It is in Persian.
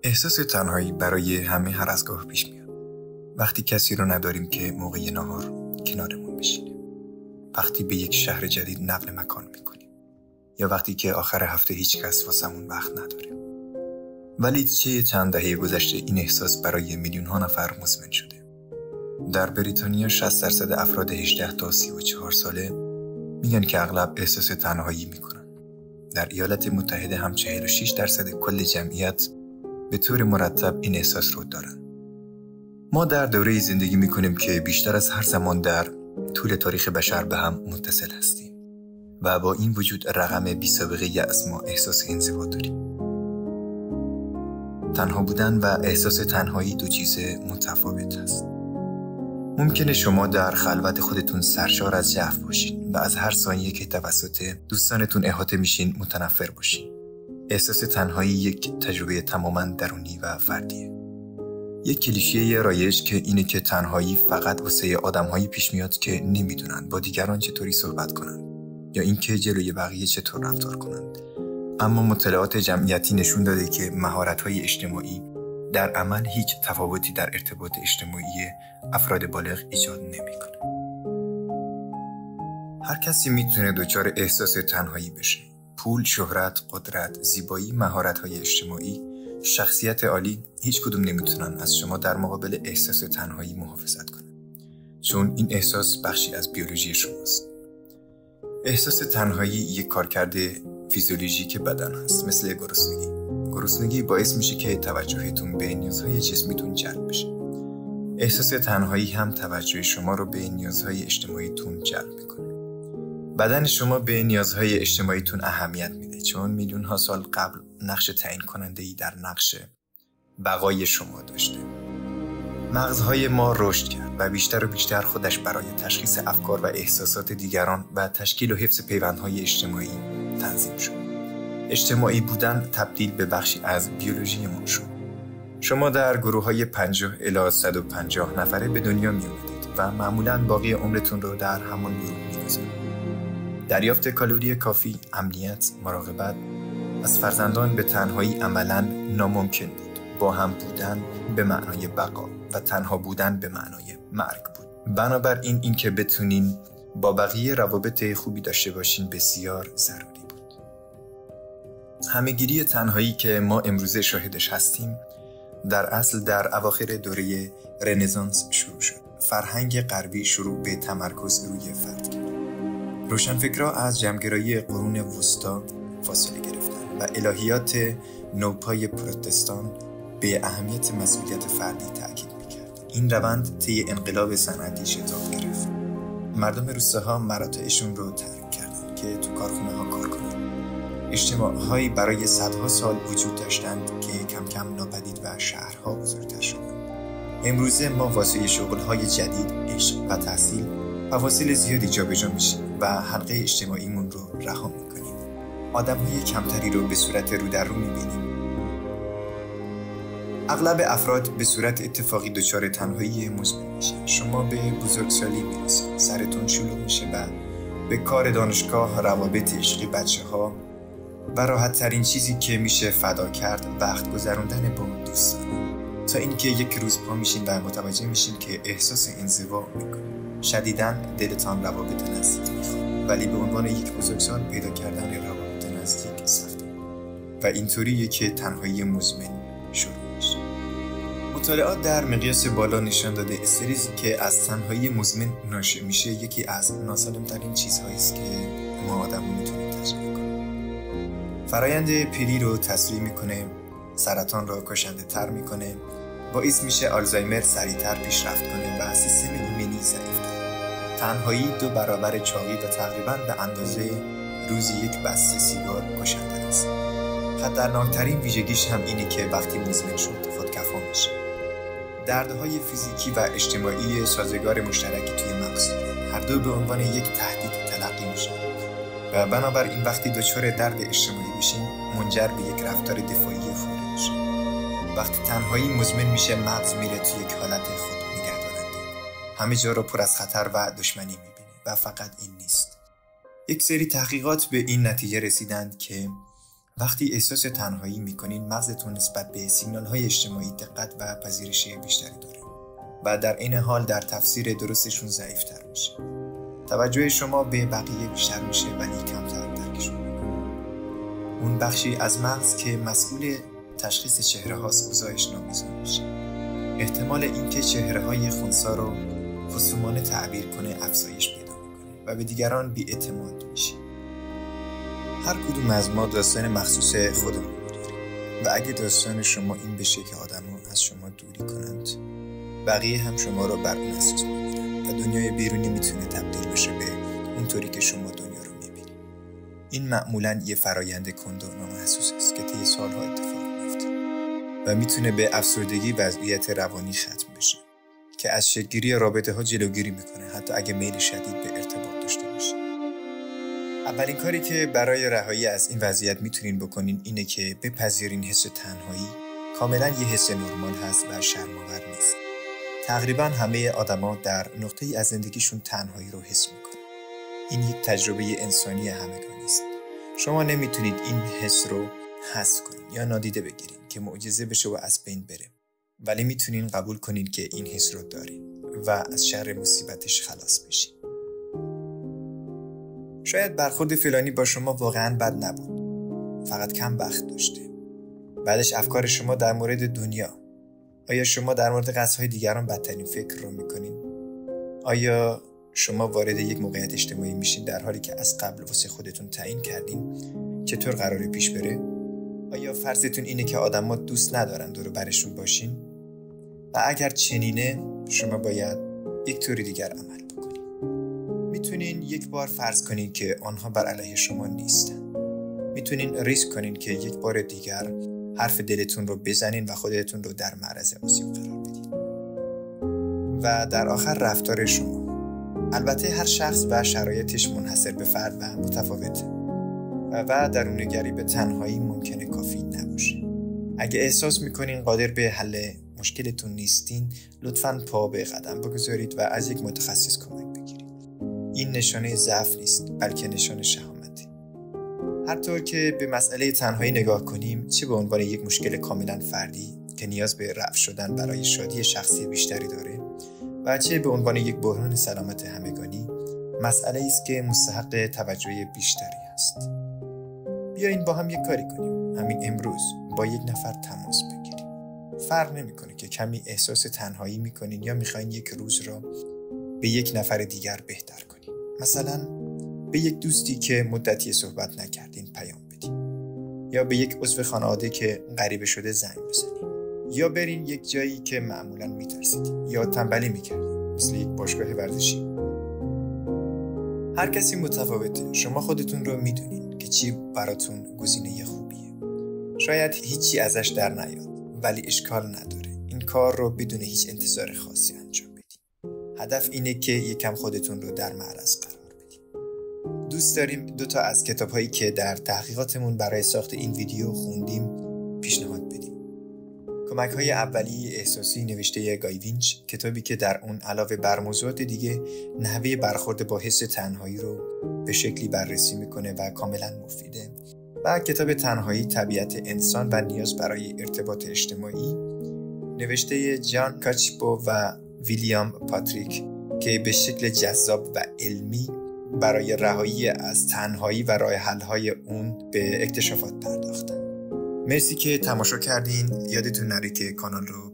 احساس تنهایی برای همه هر از گاه پیش میاد. وقتی کسی رو نداریم که موقع نهار کنارمون بشینه. وقتی به یک شهر جدید نقل مکان میکنیم. یا وقتی که آخر هفته هیچ کس واسمون وقت نداره. ولی چه چند دهه گذشته این احساس برای میلیون ها نفر مزمن شده. در بریتانیا 60% افراد 18 تا 34 ساله میگن که اغلب احساس تنهایی میکنن. در ایالات متحده هم 46% کل جمعیت به طور مرتب این احساس رو دارن. ما در دوره‌ای زندگی میکنیم که بیشتر از هر زمان در طول تاریخ بشر به هم متصل هستیم و با این وجود رقم بی‌سابقه‌ای از ما احساس انزوا داریم. تنها بودن و احساس تنهایی دو چیز متفاوت است. ممکنه شما در خلوت خودتون سرشار از ضعف باشین و از هر ثانیه که توسط دوستانتون احاطه میشین متنفر باشین. احساس تنهایی یک تجربه تماماً درونی و فردیه. یک کلیشه رایج که اینه که تنهایی فقط واسه آدم‌هایی پیش میاد که نمیدونن با دیگران چطوری صحبت کنن یا اینکه جلوی بقیه چطور رفتار کنن. اما مطالعات جمعیتی نشون داده که مهارت‌های اجتماعی در عمل هیچ تفاوتی در ارتباط اجتماعی افراد بالغ ایجاد نمی‌کنه. هر کسی میتونه دچار احساس تنهایی بشه. پول، شهرت، قدرت، زیبایی، مهارت‌های اجتماعی، شخصیت عالی، هیچ کدوم نمیتونن از شما در مقابل احساس تنهایی محافظت کنن. چون این احساس بخشی از بیولوژی شماست. احساس تنهایی یک کارکرد فیزیولوژیک بدن هست، مثل گرسنگی. گرسنگی باعث میشه که توجهتون به نیازهای جسمیتون جلب بشه. احساس تنهایی هم توجه شما رو به نیازهای اجتماعیتون جلب میکنه. بدن شما به نیازهای اجتماعیتون اهمیت میده چون میلیون ها سال قبل نقش تعیین کننده‌ای در نقش بقای شما داشته. مغزهای ما رشد کرد و بیشتر و بیشتر خودش برای تشخیص افکار و احساسات دیگران و تشکیل و حفظ پیوندهای اجتماعی تنظیم شد. اجتماعی بودن تبدیل به بخشی از بیولوژی ما شد. شما در گروه‌های 50 الی 150 نفره به دنیا می اومدید و معمولاً باقی عمرتون رو در همان گروه می‌گذرونید. دریافت کالری کافی، امنیت، مراقبت از فرزندان به تنهایی عملاً ناممکن بود. با هم بودن به معنای بقا و تنها بودن به معنای مرگ بود. بنابراین این که بتونین با بقیه روابط خوبی داشته باشین بسیار ضروری بود. همه‌گیری تنهایی که ما امروزه شاهدش هستیم در اصل در اواخر دوره رنسانس شروع شد. فرهنگ غربی شروع به تمرکز روی فرد کرد. روشنفکرها از جمع‌گرایی قرون وسطا فاصله گرفتند و الهیات نوپای پروتستان به اهمیت مسئولیت فردی تأکید می‌کرد. این روند طی انقلاب صنعتی شتاب گرفت. مردم روستاها مراتعشون رو ترک کردند که تو کارخونه‌ها کار کنند. اجتماع‌هایی برای صدها سال وجود داشتند که کم کم ناپدید و شهرها بزرگتر شدند. امروزه ما واسه شغل‌های جدید، عشق و تحصیل فواصل زیادی جابجا میشیم و حلقه اجتماعیمون رو رها میکنیم. آدم‌های کمتری رو به صورت رو در رو میبینیم. اغلب افراد به صورت اتفاقی دچار تنهایی مزمن میشن. شما به بزرگسالی میرسید، سرتون شلوغ میشه و به کار دانشگاه، روابط عشقی بچه‌ها و راحت ترین چیزی که میشه فدا کرد وقت گذروندن با دوستان. تا اینکه یک روز پا میشین و متوجه میشین که احساس انزوا میکنه. شدیداً دلتان روابط نزدیک میخواد، ولی به عنوان یک بزرگسال پیدا کردن روابط نزدیک سخته و اینطوریه که تنهایی مزمن شروع میشه. مطالعات در مقیاس بالا نشان داده استرسی که از تنهایی مزمن ناشئ میشه یکی از ناسالم‌ترین چیزهایی است که ما آدم‌ها میتونیم تجربه کنیم. فرایند پیری رو تسریع میکنه، سرطان را کشنده تر میکنه، باعث میشه آلزایمر سریعتر پیشرفت کنه و سیستم ایمنی ضعیف‌تر. تنهایی 2 برابر چاقی و تقریباً به اندازه روزی یک بسته سیگار کشنده است. خطرناکترین ویژگیش هم اینه که وقتی مزمن شد خودکفا میشه. دردهای فیزیکی و اجتماعی سازگار مشترکی توی مغز دارن. هر دو به عنوان یک تهدید تلقی میشن و بنابراین وقتی دچار درد اجتماعی بشین منجر به یک رفتار دفاعی فوری میشه. وقتی تنهایی مزمن میشه مغز میره توی یک حالت خود نگهدارنده. همه جا رو پر از خطر و دشمنی میبینه و فقط این نیست. یک سری تحقیقات به این نتیجه رسیدند که وقتی احساس تنهایی میکنین مغزتون نسبت به سیگنال‌های اجتماعی دقت و پذیرش بیشتری داره و در این حال در تفسیر درستشون ضعیف‌تر میشه. توجه شما به بقیه بیشتر میشه ولی کمتر درکشون میکنه. اون بخشی از مغز که مسئول تشخیص چهره هاست اوضاعش نامیزون میشه. احتمال اینکه چهره های خنثی رو خصومانه تعبیر کنه افزایش پیدا میکنه و به دیگران بی‌اعتماد میشه. هر کدوم از ما داستان مخصوص خودمون داریم و اگه داستان شما این بشه که آدم‌ها از شما دوری کنند، بقیه هم شما رو بر اون اساس می‌بینن و دنیای بیرونی میتونه تبدیل بشه به اونطوری که شما دنیا رو می‌بینید. این معمولاً یه فرایند کند و نامحسوس است که طی سال‌ها اتفاق میفته و میتونه به افسردگی و وضعیت روانی ختم بشه که از شکل‌گیری رابطه‌ها جلوگیری میکنه حتی اگه میل شدید به ارتباط داشته باشه. اولین کاری که برای رهایی از این وضعیت میتونین بکنین اینه که بپذیرین حس تنهایی کاملا یه حس نرمال هست و شرم‌آور نیست. تقریبا همه آدما در نقطه‌ای از زندگیشون تنهایی رو حس میکنن. این یک تجربه انسانی همگانی است. شما نمیتونید این حس رو حذف کنین یا نادیده بگیرین که معجزه بشه و از بین بره. ولی میتونین قبول کنین که این حس رو دارین و از شر مصیبتش خلاص بشین. شاید برخورد فلانی با شما واقعاً بد نبود. فقط کم وقت داشته. بعدش افکار شما در مورد دنیا. آیا شما در مورد قصه‌های دیگران بدترین فکر رو میکنین؟ آیا شما وارد یک موقعیت اجتماعی میشین در حالی که از قبل واسه خودتون تعیین کردین چطور قراره پیش بره؟ آیا فرضتون اینه که آدم‌ها دوست ندارن دور برشون باشین؟ و اگر چنینه شما باید یک طوری دیگر عمل بکنید. میتونین یک بار فرض کنین که آنها بر علیه شما نیستن. میتونین ریسک کنین که یک بار دیگر حرف دلتون رو بزنین و خودتون رو در معرض آسیب قرار بدین. و در آخر رفتار شما. البته هر شخص و شرایطش منحصر به فرد و متفاوته و درونگری به تنهایی ممکنه کافی نباشه. اگه احساس میکنین قادر به حل مشکلتون نیستین، لطفاً پا به قدم بگذارید و از یک متخصص کمک بگیرید. این نشانه ضعف نیست، بلکه نشانه شهامته. هر طور که به مسئله تنهایی نگاه کنیم، چه به عنوان یک مشکل کاملاً فردی که نیاز به رفع شدن برای شادی شخصی بیشتری داره و چه به عنوان یک بحران سلامت همگانی، مسئله است که مستحق توجه بیشتری است. بیایید با هم یک کاری کنیم. همین امروز با یک نفر تماس بگیریم. فرق نمیکنه که کمی احساس تنهایی میکنین یا میخواین یک روز را به یک نفر دیگر بهتر کنین. مثلا به یک دوستی که مدتی صحبت نکردین پیام بدین، یا به یک عضو خانواده که غریبه شده زنگ بزنین، یا برین یک جایی که معمولا میترسید یا تنبلی میکردین، مثل یک باشگاه ورزشی. هر کسی متفاوته. شما خودتون رو میدونین که چی براتون گزینه خوبیه. شاید هیچی ازش در نیاد، ولی اشکال نداره. این کار رو بدون هیچ انتظار خاصی انجام بدین. هدف اینه که یکم خودتون رو در معرض قرار بدین. دوست داریم 2 از کتاب‌هایی که در تحقیقاتمون برای ساخت این ویدیو خوندیم پیشنهاد بدیم. کمک‌های اولیه احساسی نوشته گای وینچ، کتابی که در اون علاوه بر موضوعات دیگه نحوه برخورد با حس تنهایی رو به شکلی بررسی میکنه و کاملا مفیده. و کتاب تنهایی، طبیعت انسان و نیاز برای ارتباط اجتماعی نوشته جان کاچیپو و ویلیام پاتریک که به شکل جذاب و علمی برای رهایی از تنهایی و راه حل‌های اون به اکتشافات پرداختن. مرسی که تماشا کردین. یادتون نره که کانال رو